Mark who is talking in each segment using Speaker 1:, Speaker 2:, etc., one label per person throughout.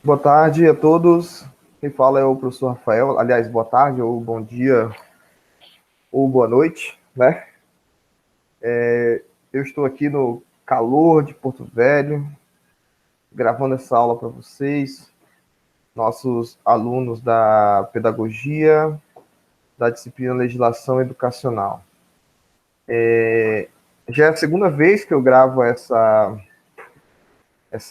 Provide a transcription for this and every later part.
Speaker 1: Boa tarde a todos. Quem fala é o professor Rafael. Aliás, boa tarde, ou bom dia, ou boa noite, né? Eu estou aqui no calor de Porto Velho, gravando essa aula para vocês, nossos alunos da pedagogia, da disciplina Legislação Educacional. Já é a segunda vez que eu gravo essa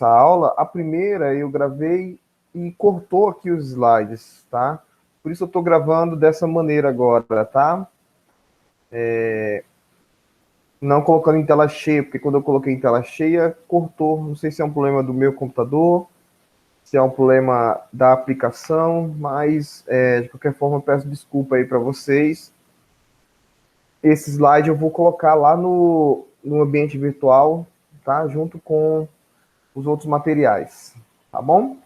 Speaker 1: aula. A primeira eu gravei e cortou aqui os slides, tá? Por isso eu estou gravando dessa maneira agora, tá? Não colocando em tela cheia, porque quando eu coloquei em tela cheia, cortou. Não sei se é um problema do meu computador, se é um problema da aplicação, mas de qualquer forma eu peço desculpa aí para vocês. Esse slide eu vou colocar lá no ambiente virtual, tá? Junto com os outros materiais, tá bom?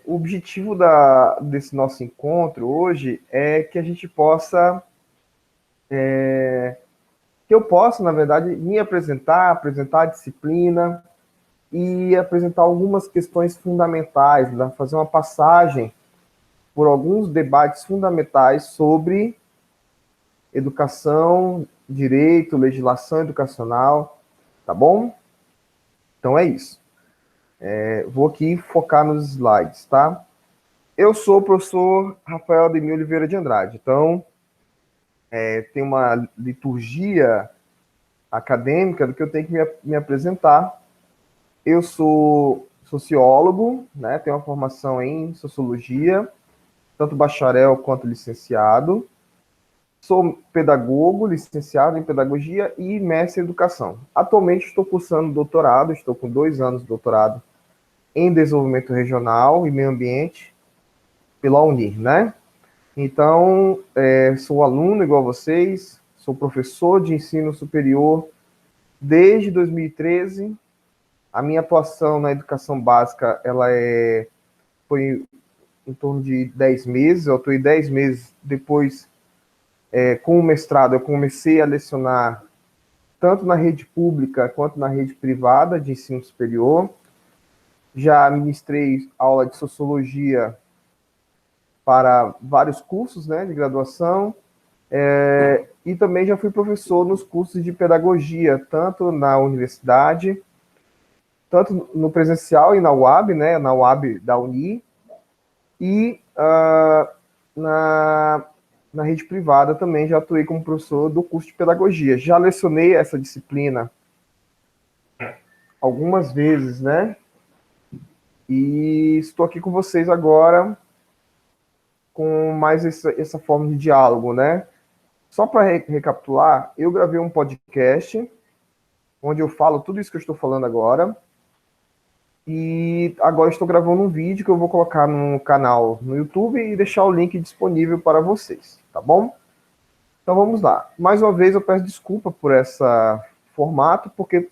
Speaker 1: O objetivo desse nosso encontro hoje é que a gente possa que eu possa, na verdade, me apresentar a disciplina e apresentar algumas questões fundamentais, né? Fazer uma passagem por alguns debates fundamentais sobre educação, direito, legislação educacional, tá bom? Então é isso. Vou aqui focar nos slides, tá? Eu sou o professor Rafael Ademir Oliveira de Andrade, então tem uma liturgia acadêmica do que eu tenho que me apresentar. Eu sou sociólogo, né? Tenho uma formação em sociologia, tanto bacharel quanto licenciado. Sou pedagogo, licenciado em pedagogia e mestre em educação. Atualmente estou cursando doutorado, estou com 2 anos de doutorado em desenvolvimento regional e meio ambiente pela Unir, né? Então, sou aluno igual a vocês, sou professor de ensino superior desde 2013. A minha atuação na educação básica, foi em torno de 10 meses. Eu atuei 10 meses depois, com o mestrado, eu comecei a lecionar tanto na rede pública quanto na rede privada de ensino superior. Já ministrei aula de sociologia para vários cursos, né, de graduação, e também já fui professor nos cursos de pedagogia, tanto na universidade, tanto no presencial e na UAB, né, na UAB da Uni, e na, na rede privada também já atuei como professor do curso de pedagogia. Já lecionei essa disciplina algumas vezes, né? E estou aqui com vocês agora com mais essa forma de diálogo, né? Só para recapitular, eu gravei um podcast onde eu falo tudo isso que eu estou falando agora. E agora estou gravando um vídeo que eu vou colocar no canal no YouTube e deixar o link disponível para vocês, tá bom? Então vamos lá. Mais uma vez eu peço desculpa por esse formato, porque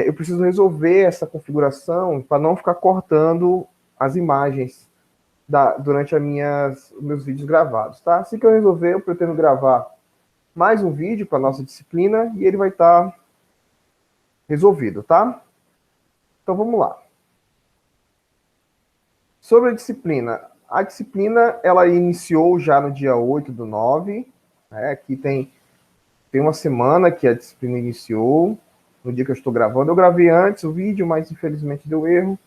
Speaker 1: eu preciso resolver essa configuração para não ficar cortando as imagens durante os meus vídeos gravados, tá? Assim que eu resolver, eu pretendo gravar mais um vídeo para a nossa disciplina e ele vai estar resolvido, tá? Então vamos lá. Sobre a disciplina ela iniciou já no dia 8/9, né? Aqui tem uma semana que a disciplina iniciou, no dia que eu estou gravando. Eu gravei antes o vídeo, mas infelizmente deu erro.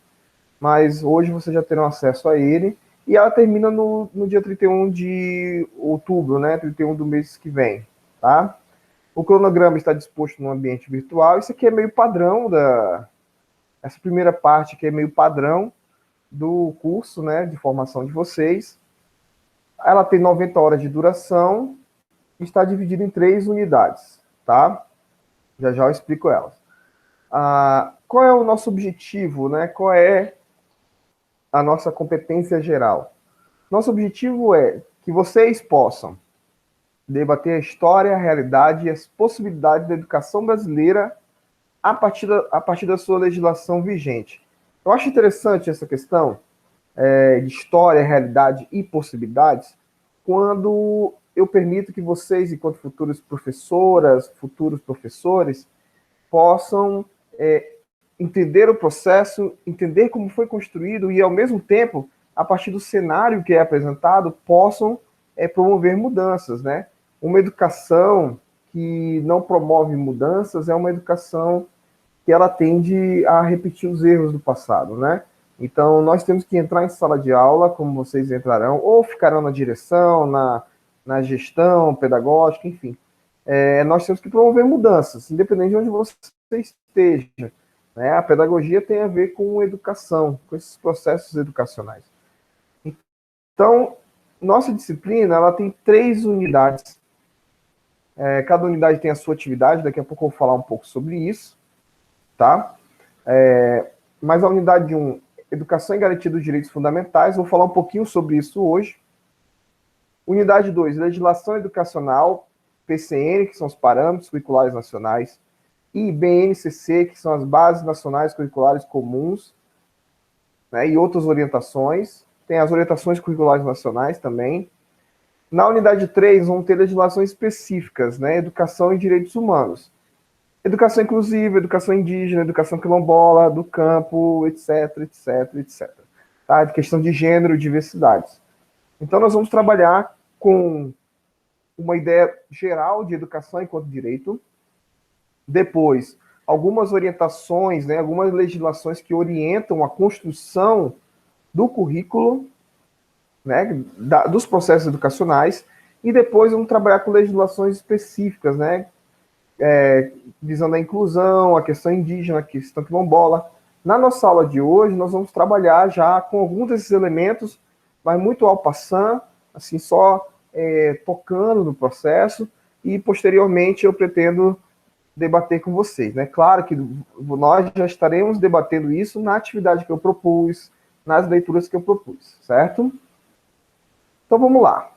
Speaker 1: Mas hoje vocês já terão acesso a ele. E ela termina no dia 31 de outubro, né? 31 do mês que vem, tá? O cronograma está disposto no ambiente virtual. Isso aqui é meio padrão essa primeira parte aqui é meio padrão do curso, né, de formação de vocês. Ela tem 90 horas de duração e está dividida em 3 unidades, tá? Já já eu explico elas. Qual é o nosso objetivo, né? Qual é a nossa competência geral? Nosso objetivo é que vocês possam debater a história, a realidade e as possibilidades da educação brasileira a partir da sua legislação vigente. Eu acho interessante essa questão de história, realidade e possibilidades, quando eu permito que vocês, enquanto futuras professoras, futuros professores, possam entender o processo, entender como foi construído e, ao mesmo tempo, a partir do cenário que é apresentado, possam promover mudanças, né? Uma educação que não promove mudanças é uma educação que ela tende a repetir os erros do passado, né? Então, nós temos que entrar em sala de aula, como vocês entrarão, ou ficarão na direção, na gestão pedagógica, enfim. Nós temos que promover mudanças, independente de onde você esteja. Né? A pedagogia tem a ver com educação, com esses processos educacionais. Então, nossa disciplina ela tem 3 unidades. Cada unidade tem a sua atividade, daqui a pouco eu vou falar um pouco sobre isso. Tá? Mas a unidade 1, Educação e Garantia dos Direitos Fundamentais, vou falar um pouquinho sobre isso hoje. Unidade 2, Legislação Educacional, PCN, que são os Parâmetros Curriculares Nacionais, e BNCC, que são as Bases Nacionais Curriculares Comuns, né, e outras orientações. Tem as orientações curriculares nacionais também. Na unidade 3, vão ter legislações específicas, né, Educação e Direitos Humanos. Educação inclusiva, educação indígena, educação quilombola, do campo, etc, etc, etc. Tá? De questão de gênero e diversidades. Então, nós vamos trabalhar com uma ideia geral de educação enquanto direito. Depois, algumas orientações, né, algumas legislações que orientam a construção do currículo, né, dos processos educacionais. E depois vamos trabalhar com legislações específicas, né, visando a inclusão, a questão indígena, a questão quilombola. Na nossa aula de hoje, nós vamos trabalhar já com alguns desses elementos, mas muito ao passant, assim, só tocando no processo, e posteriormente eu pretendo debater com vocês, né? Claro que nós já estaremos debatendo isso na atividade que eu propus, nas leituras que eu propus, certo? Então vamos lá.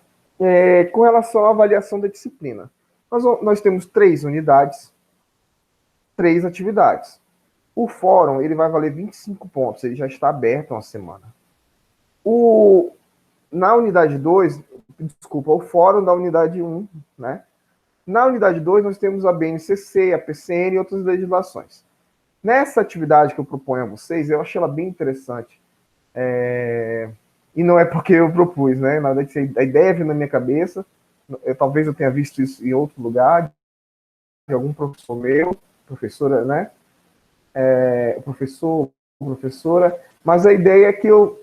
Speaker 1: Com relação à avaliação da disciplina, nós temos 3 unidades, 3 atividades. O fórum, ele vai valer 25 pontos, ele já está aberto há uma semana. Na unidade 2, desculpa, o fórum da unidade 1, né? Na unidade 2, nós temos a BNCC, a PCN e outras legislações. Nessa atividade que eu proponho a vocês, eu achei ela bem interessante. E não é porque eu propus, né? Na verdade, a ideia veio na minha cabeça. Talvez eu tenha visto isso em outro lugar, de algum professor meu, professora, né? Professora. Mas a ideia é que eu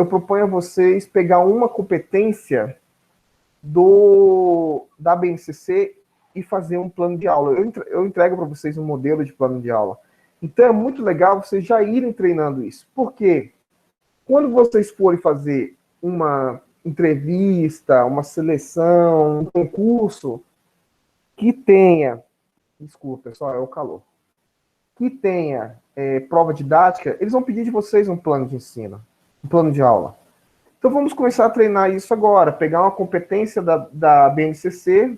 Speaker 1: proponho a vocês pegar uma competência da BNCC e fazer um plano de aula. Eu entrego para vocês um modelo de plano de aula. Então é muito legal vocês já irem treinando isso. Por quê? Quando vocês forem fazer uma entrevista, uma seleção, um concurso que tenha, desculpa, pessoal, é o calor, que tenha prova didática, eles vão pedir de vocês um plano de ensino, um plano de aula. Então vamos começar a treinar isso agora, pegar uma competência da BNCC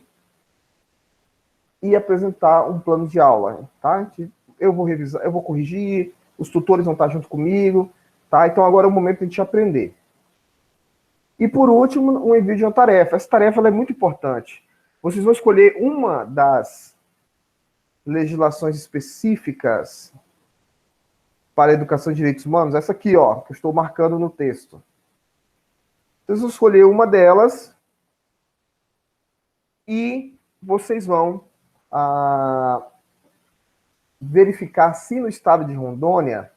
Speaker 1: e apresentar um plano de aula, tá? Eu vou revisar, eu vou corrigir, os tutores vão estar junto comigo, tá? Então agora é o momento de a gente aprender. E por último, um envio de uma tarefa. Essa tarefa ela é muito importante. Vocês vão escolher uma das legislações específicas para a educação de direitos humanos, essa aqui, ó, que eu estou marcando no texto. Vocês vão escolher uma delas e vocês vão verificar se no estado de Rondônia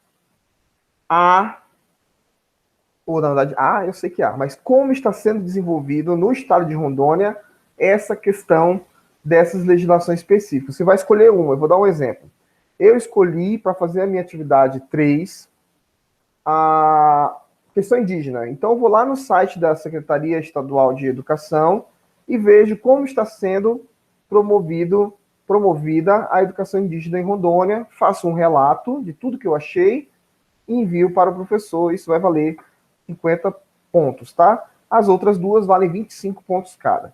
Speaker 1: ou na verdade, eu sei que há, mas como está sendo desenvolvido no estado de Rondônia essa questão dessas legislações específicas. Você vai escolher uma, eu vou dar um exemplo. Eu escolhi, para fazer a minha atividade 3, a questão indígena. Então, eu vou lá no site da Secretaria Estadual de Educação e vejo como está sendo promovida a educação indígena em Rondônia, faço um relato de tudo que eu achei e envio para o professor. Isso vai valer 50 pontos, tá? As outras duas valem 25 pontos cada.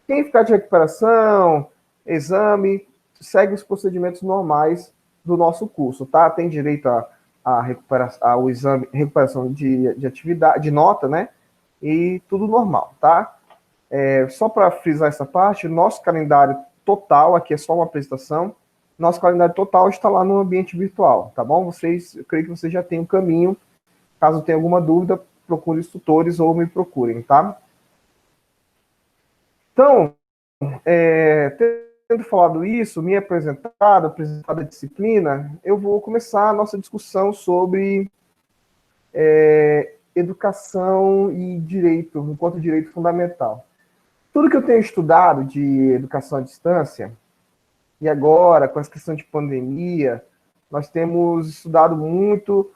Speaker 1: Quem ficar de recuperação, exame, segue os procedimentos normais do nosso curso, tá? Tem direito ao exame, recuperação de atividade, de nota, né? E tudo normal, tá? Só para frisar essa parte, o nosso calendário total, aqui é só uma apresentação, nossa qualidade total está lá no ambiente virtual, tá bom? Eu creio que vocês já têm um caminho. Caso tenha alguma dúvida, procure os tutores ou me procurem, tá? Então, tendo falado isso, me apresentado a disciplina, eu vou começar a nossa discussão sobre educação e direito, enquanto direito fundamental. Tudo que eu tenho estudado de educação à distância, e agora, com essa questão de pandemia, nós temos estudado muito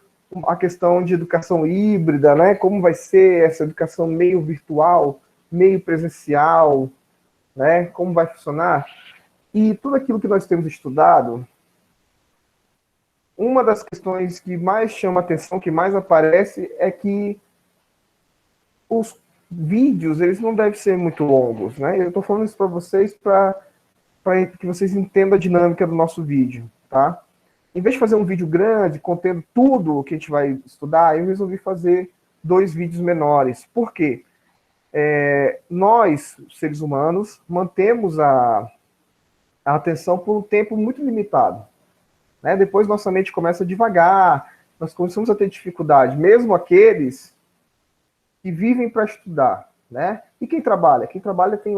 Speaker 1: a questão de educação híbrida, né? Como vai ser essa educação meio virtual, meio presencial, né? Como vai funcionar? E tudo aquilo que nós temos estudado, uma das questões que mais chama atenção, que mais aparece, é que os vídeos, eles não devem ser muito longos, né? Eu estou falando isso para vocês para que vocês entendam a dinâmica do nosso vídeo, tá? Em vez de fazer um vídeo grande, contendo tudo o que a gente vai estudar, eu resolvi fazer 2 vídeos menores. Por quê? Nós, seres humanos, mantemos a atenção por um tempo muito limitado, né? Depois nossa mente começa a divagar, nós começamos a ter dificuldade, mesmo aqueles que vivem para estudar, né? E quem trabalha? Quem trabalha tem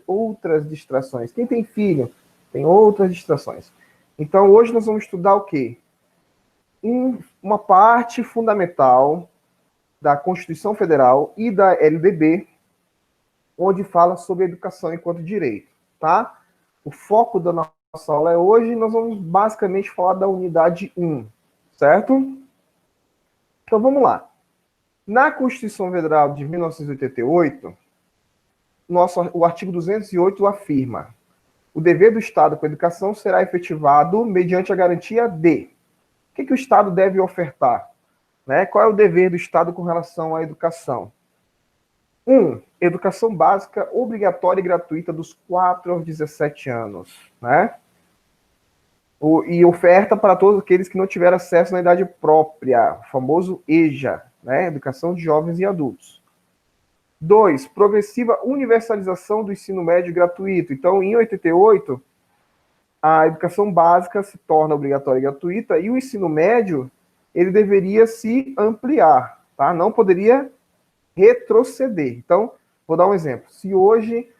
Speaker 1: outras distrações. Quem tem filho tem outras distrações. Então, hoje nós vamos estudar o quê? Uma parte fundamental da Constituição Federal e da LDB, onde fala sobre educação enquanto direito, tá? O foco da nossa aula é hoje, nós vamos basicamente falar da unidade 1, certo? Então, vamos lá. Na Constituição Federal de 1988, o artigo 208 afirma: o dever do Estado com a educação será efetivado mediante a garantia de... O que o Estado deve ofertar? Né? Qual é o dever do Estado com relação à educação? 1. Educação básica obrigatória e gratuita dos 4 aos 17 anos. Né? E oferta para todos aqueles que não tiveram acesso na idade própria, o famoso EJA, né? Educação de jovens e adultos. 2. Progressiva universalização do ensino médio gratuito. Então, em 88, a educação básica se torna obrigatória e gratuita e o ensino médio, ele deveria se ampliar, tá? Não poderia retroceder. Então, vou dar um exemplo. Se hoje,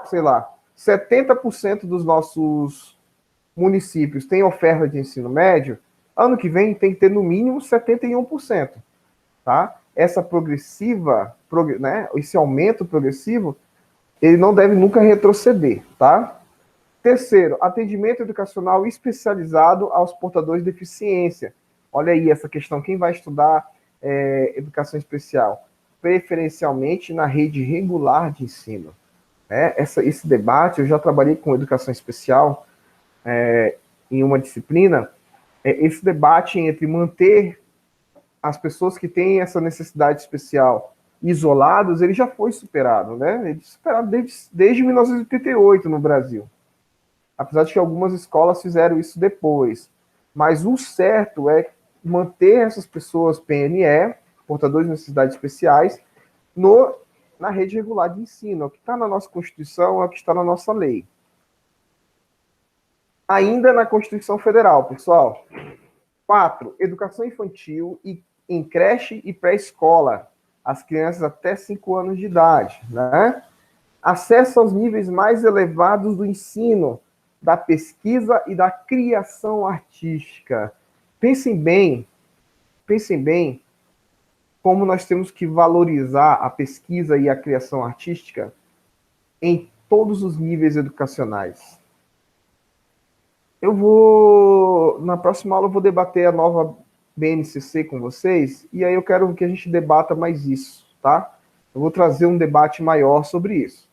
Speaker 1: sei lá, 70% dos nossos municípios têm oferta de ensino médio, ano que vem tem que ter no mínimo 71%, tá? Essa progressiva, né, esse aumento progressivo, ele não deve nunca retroceder, tá? Terceiro, atendimento educacional especializado aos portadores de deficiência. Olha aí essa questão, quem vai estudar educação especial? Preferencialmente na rede regular de ensino. Esse debate, eu já trabalhei com educação especial em uma disciplina, esse debate entre manter as pessoas que têm essa necessidade especial isolados, ele já foi superado, né? Ele foi superado desde 1988 no Brasil. Apesar de que algumas escolas fizeram isso depois. Mas o certo é manter essas pessoas PNE, portadores de necessidades especiais, na rede regular de ensino. O que está na nossa Constituição é o que está na nossa lei. Ainda na Constituição Federal, pessoal. 4. Educação infantil em creche e pré-escola. As crianças até 5 anos de idade. Né? Acesso aos níveis mais elevados do ensino, da pesquisa e da criação artística. Pensem bem como nós temos que valorizar a pesquisa e a criação artística em todos os níveis educacionais. Na próxima aula eu vou debater a nova BNCC com vocês, e aí eu quero que a gente debata mais isso, tá? Eu vou trazer um debate maior sobre isso.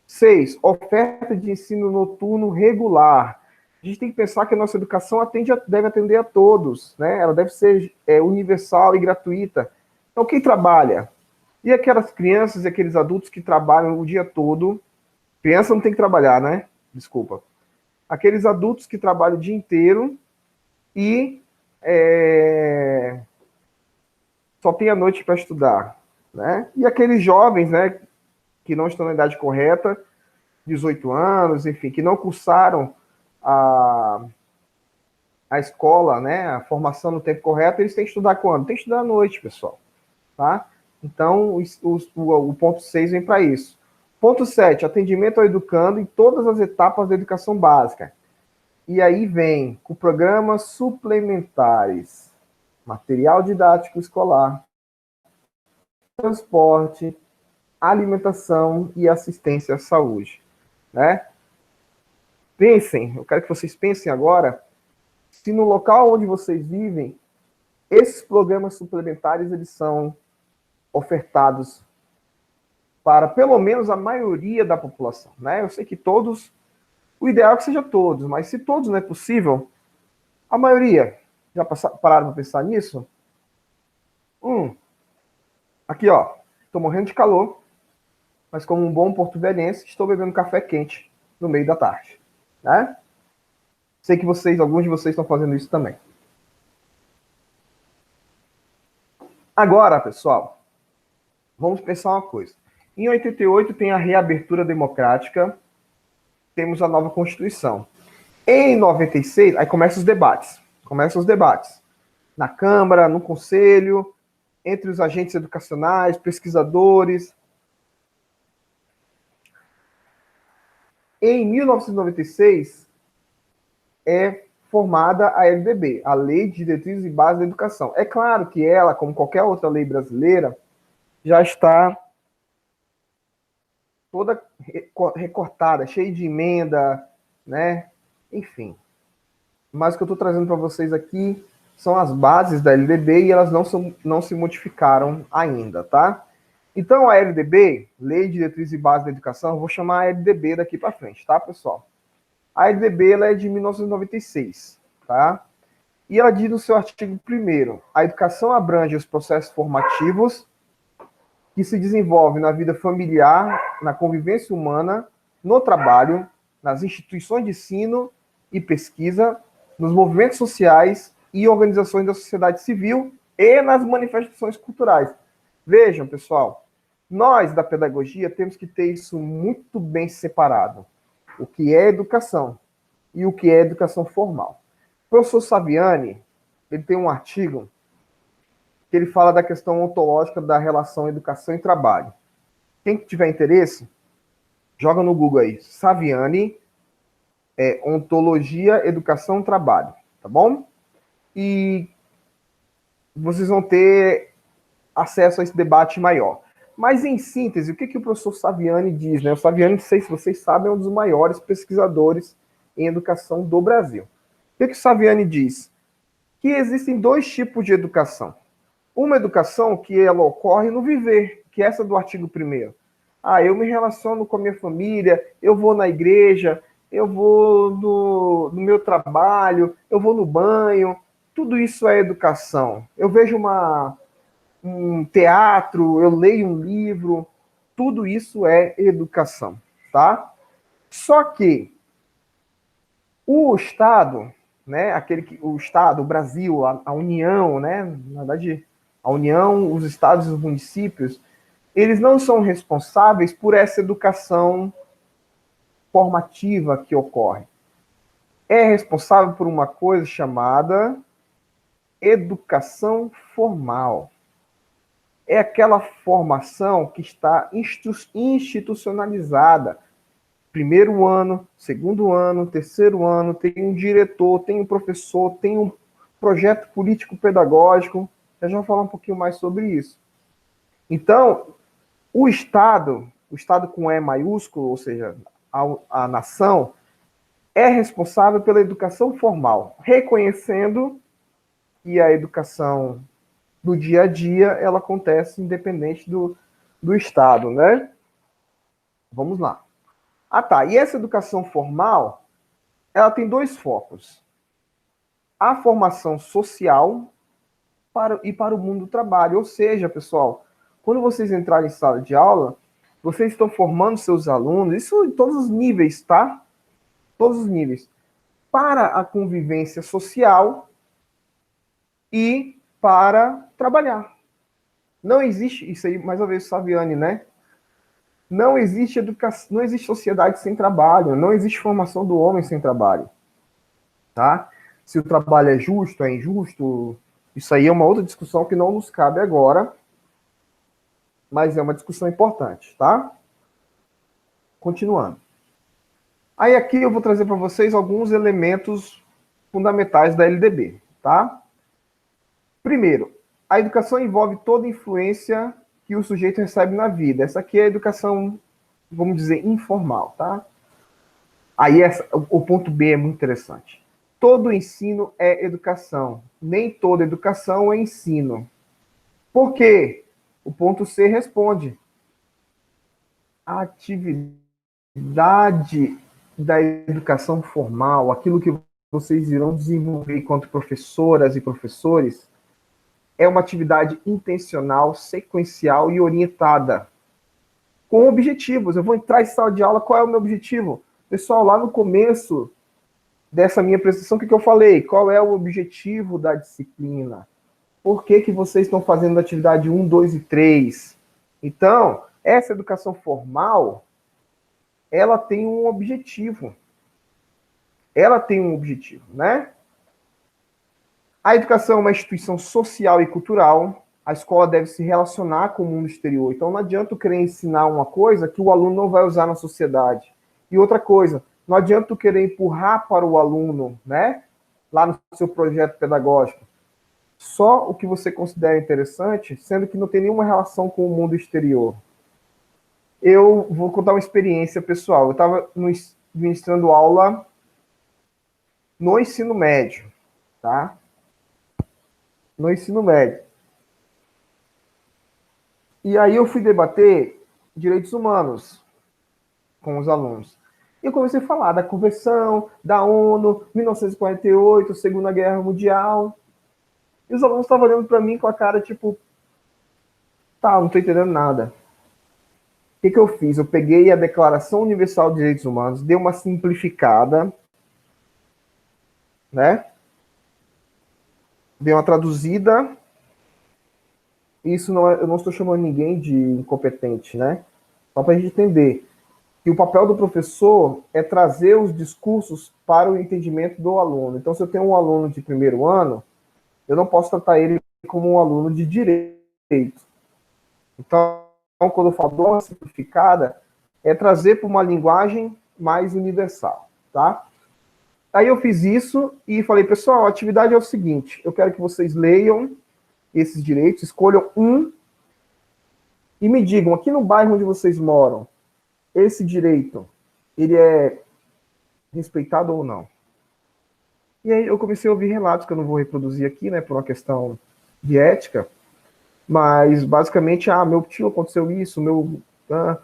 Speaker 1: 6. Oferta de ensino noturno regular. A gente tem que pensar que a nossa educação deve atender a todos, né? Ela deve ser universal e gratuita. Então, quem trabalha? E aquelas crianças e aqueles adultos que trabalham o dia todo? Criança não tem que trabalhar, né? Desculpa. Aqueles adultos que trabalham o dia inteiro e só tem a noite para estudar, né? E aqueles jovens, né, que não estão na idade correta, 18 anos, enfim, que não cursaram a escola, né, a formação no tempo correto, eles têm que estudar quando? Tem que estudar à noite, pessoal, tá? Então, o ponto 6 vem para isso. Ponto 7, atendimento ao educando em todas as etapas da educação básica. E aí vem com programas suplementares, material didático escolar, transporte, alimentação e assistência à saúde, né? Pensem, eu quero que vocês pensem agora, se no local onde vocês vivem, esses programas suplementares eles são ofertados para pelo menos a maioria da população, né? Eu sei que todos, o ideal é que seja todos, mas se todos não é possível, a maioria, já pararam para pensar nisso? Aqui, ó, estou morrendo de calor, mas como um bom porto-velhense, estou bebendo café quente no meio da tarde, né? Sei que alguns de vocês estão fazendo isso também. Agora, pessoal, vamos pensar uma coisa. Em 88 tem a reabertura democrática, temos a nova Constituição. Em 96, aí começam os debates. Na Câmara, no Conselho, entre os agentes educacionais, pesquisadores. Em 1996, é formada a LDB, a Lei de Diretrizes e Bases da Educação. É claro que ela, como qualquer outra lei brasileira, já está toda recortada, cheia de emenda, né? Enfim. Mas o que eu estou trazendo para vocês aqui são as bases da LDB e elas não se modificaram ainda, tá? Então, a LDB, Lei de Diretrizes e Bases da Educação, eu vou chamar a LDB daqui para frente, tá, pessoal? A LDB ela é de 1996, tá? E ela diz no seu artigo 1º, a educação abrange os processos formativos que se desenvolvem na vida familiar, na convivência humana, no trabalho, nas instituições de ensino e pesquisa, nos movimentos sociais e organizações da sociedade civil e nas manifestações culturais. Vejam, pessoal, nós da pedagogia temos que ter isso muito bem separado. O que é educação e o que é educação formal. O professor Saviani, ele tem um artigo que ele fala da questão ontológica da relação educação e trabalho. Quem tiver interesse, joga no Google aí, Saviani, ontologia, educação, trabalho, tá bom? E vocês vão ter acesso a esse debate maior. Mas, em síntese, o que o professor Saviani diz? Né? O Saviani, não sei se vocês sabem, é um dos maiores pesquisadores em educação do Brasil. O que o Saviani diz? Que existem dois tipos de educação. Uma educação que ela ocorre no viver, que é essa do artigo 1º. Eu me relaciono com a minha família, eu vou na igreja, eu vou no meu trabalho, eu vou no banho. Tudo isso é educação. Eu vejo um teatro, eu leio um livro, tudo isso é educação, tá? Só que o Estado, né, o Estado, o Brasil, a União, né, na verdade, a União, os estados e os municípios, eles não são responsáveis por essa educação formativa que ocorre. É responsável por uma coisa chamada educação formal. É aquela formação que está institucionalizada. Primeiro ano, segundo ano, terceiro ano, tem um diretor, tem um professor, tem um projeto político-pedagógico. Eu já vou falar um pouquinho mais sobre isso. Então, o Estado com E maiúsculo, ou seja, a nação, é responsável pela educação formal, reconhecendo que a educação do dia a dia, ela acontece independente do Estado, né? Vamos lá. Tá. E essa educação formal, ela tem dois focos. A formação social e para o mundo do trabalho. Ou seja, pessoal, quando vocês entrarem em sala de aula, vocês estão formando seus alunos, isso em todos os níveis, tá? Todos os níveis. Para a convivência social e para trabalhar. Não existe, isso aí, mais uma vez, Saviani, né? Não existe educação, não existe sociedade sem trabalho, não existe formação do homem sem trabalho. tá? Se o trabalho é justo, é injusto, isso aí é uma outra discussão que não nos cabe agora, mas é uma discussão importante, tá? Continuando. Aí aqui eu vou trazer para vocês alguns elementos fundamentais da LDB, tá? Primeiro, a educação envolve toda a influência que o sujeito recebe na vida. Essa aqui é a educação, vamos dizer, informal, tá? Aí o ponto B é muito interessante. Todo ensino é educação. Nem toda educação é ensino. Por quê? O ponto C responde. A atividade da educação formal, aquilo que vocês irão desenvolver enquanto professoras e professores, é uma atividade intencional, sequencial e orientada, com objetivos. Eu vou entrar em sala de aula, qual é o meu objetivo? Pessoal, lá no começo dessa minha apresentação, o que eu falei? Qual é o objetivo da disciplina? Por que vocês estão fazendo atividade 1, 2 e 3? Então, essa educação formal, ela tem um objetivo. Ela tem um objetivo, né? A educação é uma instituição social e cultural. A escola deve se relacionar com o mundo exterior. Então, não adianta eu querer ensinar uma coisa que o aluno não vai usar na sociedade. E outra coisa, não adianta eu querer empurrar para o aluno, né? Lá no seu projeto pedagógico, só o que você considera interessante, sendo que não tem nenhuma relação com o mundo exterior. Eu vou contar uma experiência pessoal. Eu estava ministrando aula no ensino médio, tá? No ensino médio. E aí eu fui debater direitos humanos com os alunos. E eu comecei a falar da Convenção, da ONU, 1948, Segunda Guerra Mundial. E os alunos estavam olhando para mim com a cara tipo, tá, não tô entendendo nada. O que eu fiz? Eu peguei a Declaração Universal de Direitos Humanos, dei uma simplificada, né? Dei uma traduzida. Isso não é, eu não estou chamando ninguém de incompetente, né? Só para a gente entender que o papel do professor é trazer os discursos para o entendimento do aluno. Então, se eu tenho um aluno de primeiro ano, eu não posso tratar ele como um aluno de direito. Então, quando eu falo de uma simplificada, é trazer para uma linguagem mais universal, tá? Aí eu fiz isso e falei, pessoal, a atividade é o seguinte, eu quero que vocês leiam esses direitos, escolham um e me digam, aqui no bairro onde vocês moram, esse direito, ele é respeitado ou não? E aí eu comecei a ouvir relatos que eu não vou reproduzir aqui, né, por uma questão de ética, mas basicamente, meu tio aconteceu isso, né,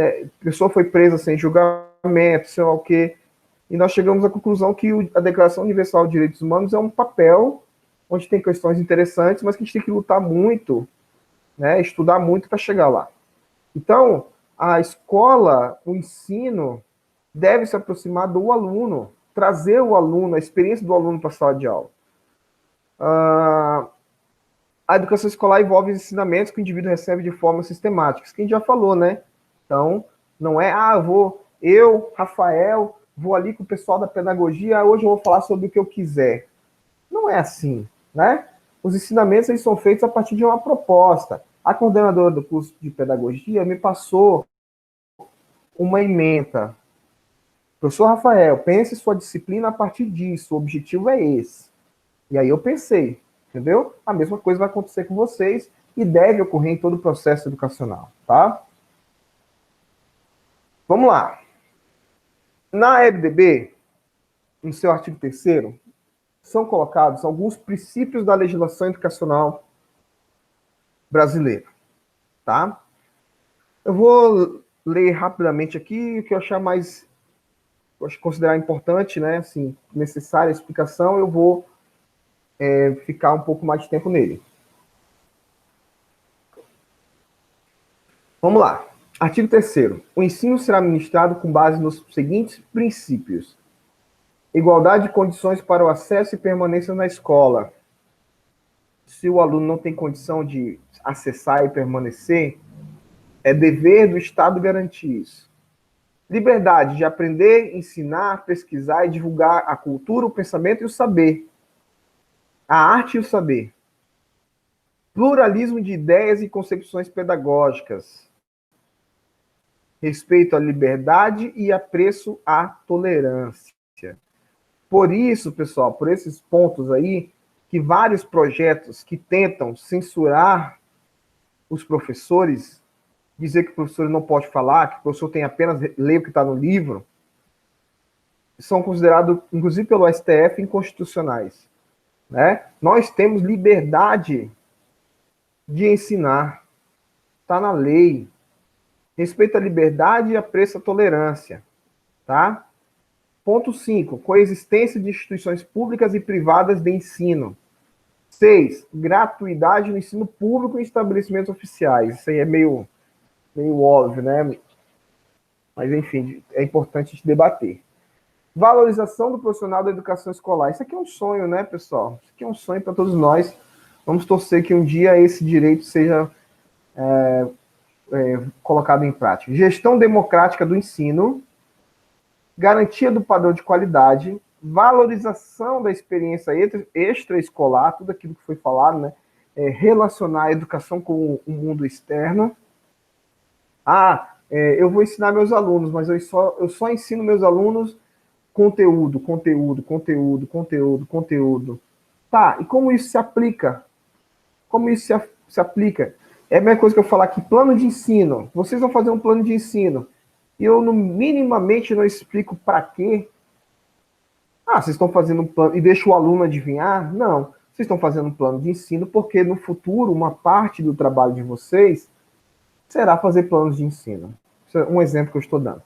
Speaker 1: a pessoa foi presa sem julgamento, sei lá o quê, e nós chegamos à conclusão que a Declaração Universal de Direitos Humanos é um papel onde tem questões interessantes, mas que a gente tem que lutar muito, né, estudar muito para chegar lá. Então, a escola, o ensino, deve se aproximar do aluno, trazer o aluno, a experiência do aluno para a sala de aula. A educação escolar envolve os ensinamentos que o indivíduo recebe de forma sistemática, isso que a gente já falou, né? Então, não é, eu, Rafael, vou ali com o pessoal da pedagogia, hoje eu vou falar sobre o que eu quiser. Não é assim, né? Os ensinamentos eles são feitos a partir de uma proposta. A coordenadora do curso de pedagogia me passou uma ementa. Professor Rafael, pense sua disciplina a partir disso, o objetivo é esse. E aí eu pensei, entendeu? A mesma coisa vai acontecer com vocês e deve ocorrer em todo o processo educacional, tá? Vamos lá. Na LDB, no seu artigo 3º, são colocados alguns princípios da legislação educacional brasileira, tá? Eu vou ler rapidamente aqui o que eu achar mais, eu acho considerar importante, né, assim, necessária a explicação, eu vou ficar um pouco mais de tempo nele. Vamos lá. Artigo 3º. O ensino será ministrado com base nos seguintes princípios: igualdade de condições para o acesso e permanência na escola. Se o aluno não tem condição de acessar e permanecer, é dever do Estado garantir isso. Liberdade de aprender, ensinar, pesquisar e divulgar a cultura, o pensamento e o saber. A arte e o saber. Pluralismo de ideias e concepções pedagógicas. Respeito à liberdade e apreço à tolerância. Por isso, pessoal, por esses pontos aí, que vários projetos que tentam censurar os professores, dizer que o professor não pode falar, que o professor tem apenas ler o que está no livro, são considerados, inclusive pelo STF, inconstitucionais. Né? Nós temos liberdade de ensinar, está na lei. Respeito à liberdade e apreço à tolerância. Tá? Ponto 5. Coexistência de instituições públicas e privadas de ensino. 6. Gratuidade no ensino público em estabelecimentos oficiais. Isso aí é meio óbvio, né? Mas, enfim, é importante a gente debater. Valorização do profissional da educação escolar. Isso aqui é um sonho, né, pessoal? Isso aqui é um sonho para todos nós. Vamos torcer que um dia esse direito seja colocado em prática. Gestão democrática do ensino. Garantia do padrão de qualidade. Valorização da experiência extraescolar, tudo aquilo que foi falado, né? Relacionar a educação com o mundo externo. Eu vou ensinar meus alunos, mas eu só ensino meus alunos conteúdo. Tá, e como isso se aplica? Como isso se aplica? É a mesma coisa que eu falar aqui, plano de ensino. Vocês vão fazer um plano de ensino. E eu minimamente não explico para quê. Vocês estão fazendo um plano e deixa o aluno adivinhar? Não. Vocês estão fazendo um plano de ensino porque no futuro uma parte do trabalho de vocês será fazer planos de ensino. Isso é um exemplo que eu estou dando.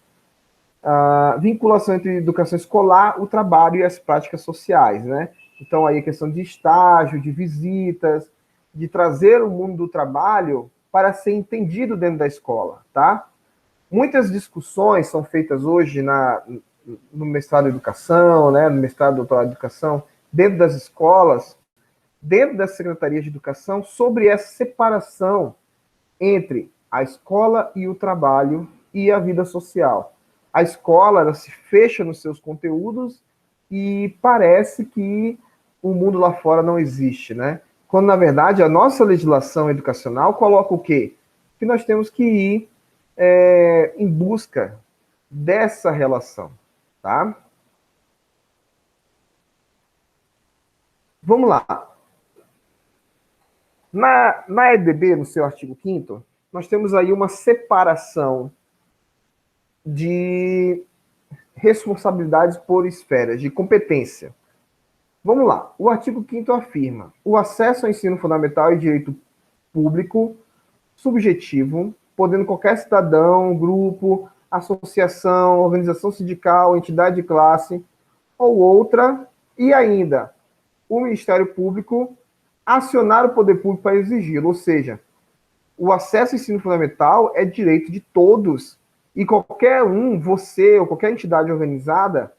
Speaker 1: Vinculação entre educação escolar, o trabalho e as práticas sociais, né? Então, aí a questão de estágio, de visitas, de trazer o mundo do trabalho para ser entendido dentro da escola, tá? Muitas discussões são feitas hoje no mestrado em educação, né? No mestrado e doutorado em educação, dentro das escolas, dentro das secretarias de educação, sobre essa separação entre a escola e o trabalho e a vida social. A escola, ela se fecha nos seus conteúdos e parece que o mundo lá fora não existe, né? Quando, na verdade, a nossa legislação educacional coloca o quê? Que nós temos que ir em busca dessa relação, tá? Vamos lá. Na EDB, no seu artigo 5º, nós temos aí uma separação de responsabilidades por esferas, de competência. Vamos lá. O artigo 5º afirma: o acesso ao ensino fundamental é direito público, subjetivo, podendo qualquer cidadão, grupo, associação, organização sindical, entidade de classe ou outra, e ainda o Ministério Público acionar o poder público para exigi-lo. Ou seja, o acesso ao ensino fundamental é direito de todos. E qualquer um, você ou qualquer entidade organizada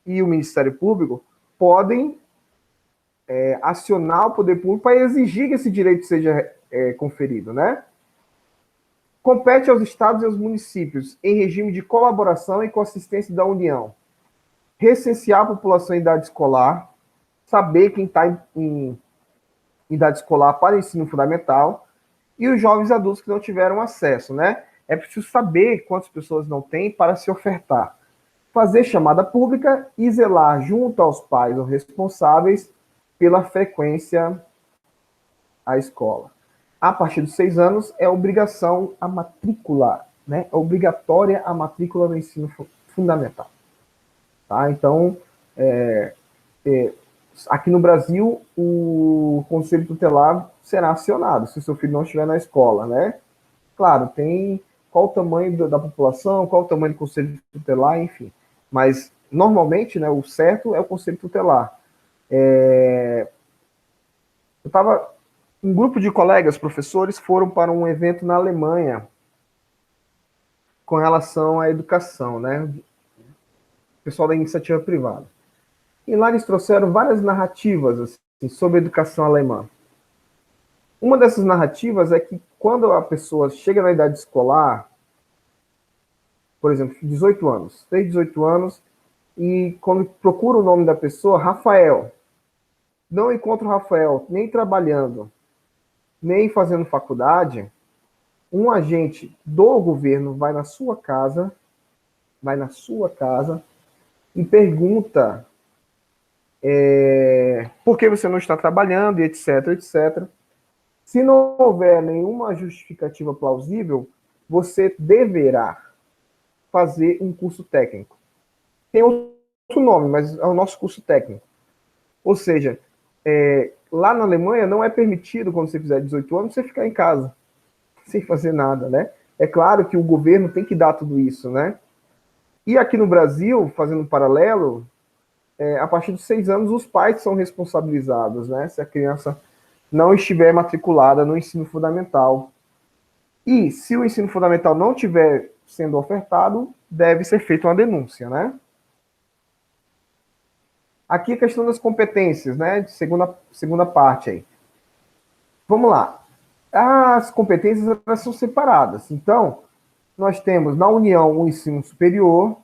Speaker 1: e o Ministério Público podem acionar o poder público para exigir que esse direito seja conferido, né? Compete aos estados e aos municípios, em regime de colaboração e com assistência da União, recensear a população em idade escolar, saber quem está em idade escolar para o ensino fundamental, e os jovens adultos que não tiveram acesso, né? É preciso saber quantas pessoas não têm para se ofertar. Fazer chamada pública e zelar junto aos pais ou responsáveis pela frequência à escola. A partir dos 6 anos, é obrigação a matrícula, né? É obrigatória a matrícula no ensino fundamental. Tá? Então, aqui no Brasil, o Conselho Tutelar será acionado se o seu filho não estiver na escola, né? Claro, tem qual o tamanho da população, qual o tamanho do Conselho Tutelar, enfim. Mas, normalmente, né, o certo é o Conselho Tutelar. Um grupo de colegas, professores, foram para um evento na Alemanha com relação à educação, né? O pessoal da iniciativa privada. E lá eles trouxeram várias narrativas assim, sobre a educação alemã. Uma dessas narrativas é que quando a pessoa chega na idade escolar, por exemplo, 18 anos, fez 18 anos, e quando procura o nome da pessoa, Rafael, não encontra o Rafael nem trabalhando, nem fazendo faculdade, um agente do governo vai na sua casa e pergunta por que você não está trabalhando, e etc, etc. Se não houver nenhuma justificativa plausível, você deverá fazer um curso técnico. Tem outro nome, mas é o nosso curso técnico. Ou seja, lá na Alemanha não é permitido, quando você fizer 18 anos, você ficar em casa, sem fazer nada, né? É claro que o governo tem que dar tudo isso, né? E aqui no Brasil, fazendo um paralelo, a partir dos 6 anos, os pais são responsabilizados, né? Se a criança não estiver matriculada no ensino fundamental. E se o ensino fundamental não estiver sendo ofertado, deve ser feita uma denúncia, né? Aqui a questão das competências, né? De segunda parte aí. Vamos lá. As competências elas são separadas. Então, nós temos na União o ensino superior,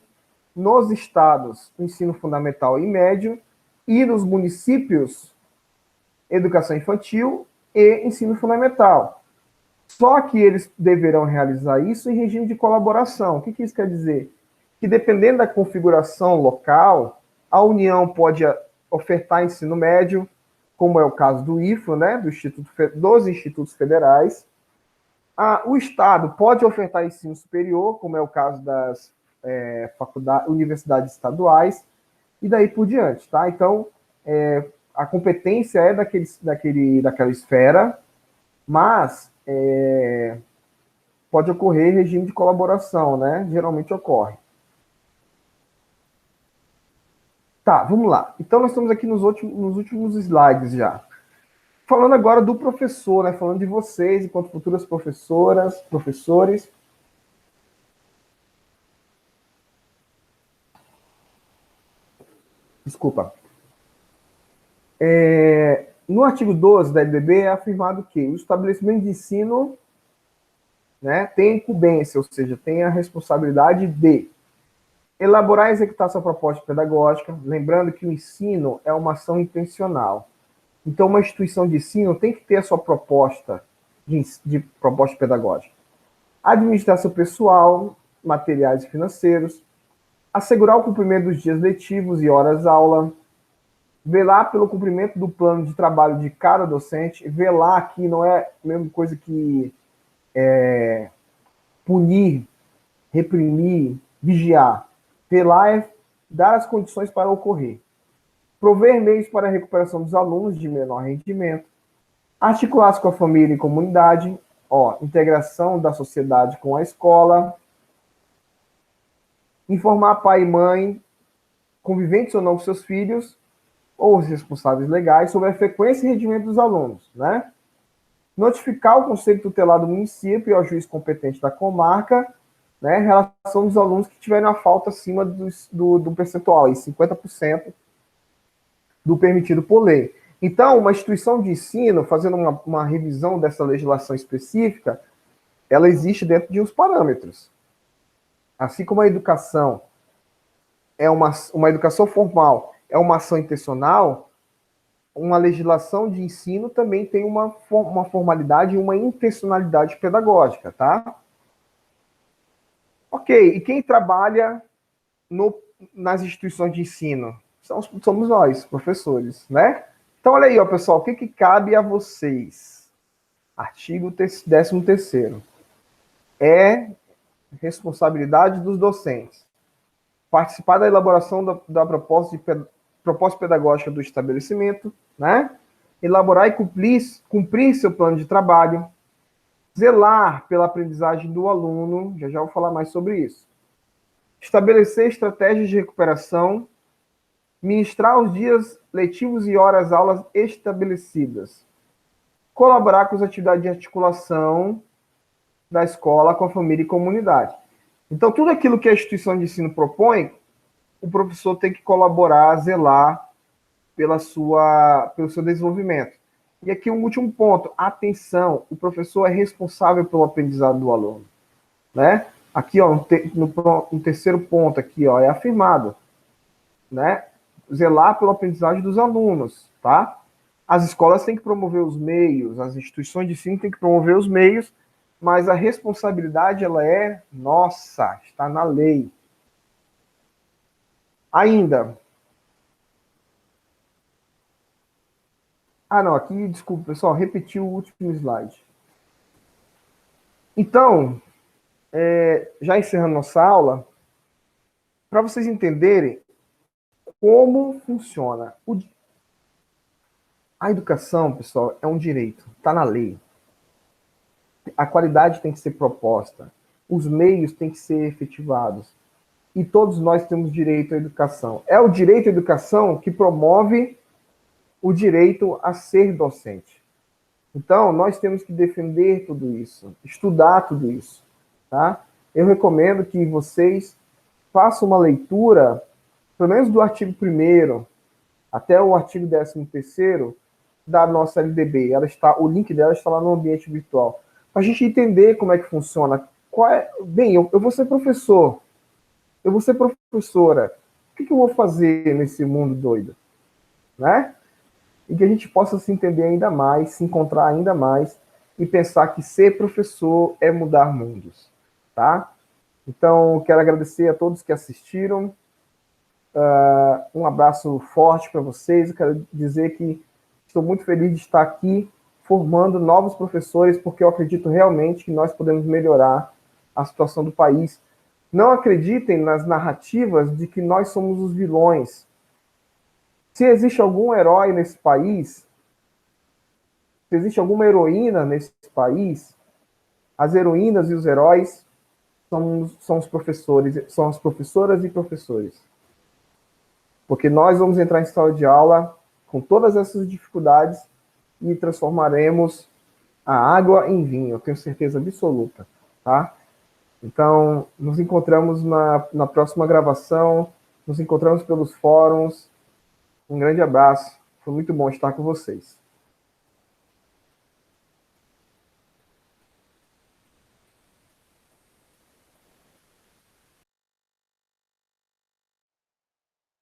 Speaker 1: nos estados o ensino fundamental e médio, e nos municípios educação infantil e ensino fundamental. Só que eles deverão realizar isso em regime de colaboração. O que isso quer dizer? Que dependendo da configuração local, a União pode ofertar ensino médio, como é o caso do IFRO, né, dos institutos federais. O Estado pode ofertar ensino superior, como é o caso das universidades estaduais, e daí por diante, tá? Então, a competência é daquela esfera, mas pode ocorrer regime de colaboração, né? Geralmente ocorre. Tá, vamos lá. Então, nós estamos aqui nos últimos slides já. Falando agora do professor, né? Falando de vocês, enquanto futuras professoras, professores. Desculpa. No artigo 12 da LDB é afirmado que o estabelecimento de ensino, né, tem incumbência, ou seja, tem a responsabilidade de elaborar e executar sua proposta pedagógica, lembrando que o ensino é uma ação intencional. Então, uma instituição de ensino tem que ter a sua proposta de proposta pedagógica. Administrar seu pessoal, materiais e financeiros, assegurar o cumprimento dos dias letivos e horas-aula, velar pelo cumprimento do plano de trabalho de cada docente. Velar aqui não é a mesma coisa que punir, reprimir, vigiar. Velar é dar as condições para ocorrer. Prover meios para a recuperação dos alunos de menor rendimento. Articular-se com a família e comunidade. Integração da sociedade com a escola. Informar pai e mãe, conviventes ou não com seus filhos, ou os responsáveis legais, sobre a frequência e rendimento dos alunos, né? Notificar o conselho tutelar do município e ao juiz competente da comarca, né, em relação dos alunos que tiverem uma falta acima do percentual, aí 50% do permitido por lei. Então, uma instituição de ensino, fazendo uma revisão dessa legislação específica, ela existe dentro de uns parâmetros. Assim como a educação é uma educação formal, é uma ação intencional, uma legislação de ensino também tem uma formalidade e uma intencionalidade pedagógica, tá? Ok, e quem trabalha nas instituições de ensino? Somos nós, professores, né? Então, olha aí, ó, pessoal, o que cabe a vocês? Artigo 13º. É responsabilidade dos docentes participar da elaboração da proposta pedagógica do estabelecimento, né? Elaborar e cumprir seu plano de trabalho, zelar pela aprendizagem do aluno, já vou falar mais sobre isso. Estabelecer estratégias de recuperação, ministrar os dias letivos e horas-aulas estabelecidas, colaborar com as atividades de articulação da escola com a família e comunidade. Então, tudo aquilo que a instituição de ensino propõe, o professor tem que colaborar, zelar pelo seu desenvolvimento. E aqui um último ponto, atenção, o professor é responsável pelo aprendizado do aluno, né? Aqui, ó, no terceiro ponto aqui, ó, é afirmado, né? Zelar pela aprendizagem dos alunos, tá? As escolas têm que promover os meios, as instituições de ensino têm que promover os meios, mas a responsabilidade, ela é nossa, está na lei. Ainda. Ah, não, aqui, desculpa, pessoal, repeti o último slide. Então, já encerrando nossa aula, para vocês entenderem como funciona. A educação, pessoal, é um direito, está na lei. A qualidade tem que ser proposta, os meios têm que ser efetivados. E todos nós temos direito à educação. É o direito à educação que promove o direito a ser docente. Então, nós temos que defender tudo isso, estudar tudo isso, tá? Eu recomendo que vocês façam uma leitura, pelo menos do artigo 1º até o artigo 13º da nossa LDB. O link dela está lá no ambiente virtual. Para a gente entender como é que funciona. Bem, eu vou ser professor, eu vou ser professora. O que eu vou fazer nesse mundo doido? Né? E que a gente possa se entender ainda mais, se encontrar ainda mais e pensar que ser professor é mudar mundos, tá? Então, quero agradecer a todos que assistiram. Um abraço forte para vocês. Eu quero dizer que estou muito feliz de estar aqui formando novos professores, porque eu acredito realmente que nós podemos melhorar a situação do país. Não acreditem nas narrativas de que nós somos os vilões. Se existe algum herói nesse país, se existe alguma heroína nesse país, as heroínas e os heróis são os professores, são as professoras e professores. Porque nós vamos entrar em sala de aula com todas essas dificuldades e transformaremos a água em vinho, eu tenho certeza absoluta, tá? Então, nos encontramos na próxima gravação, nos encontramos pelos fóruns. Um grande abraço, foi muito bom estar com vocês.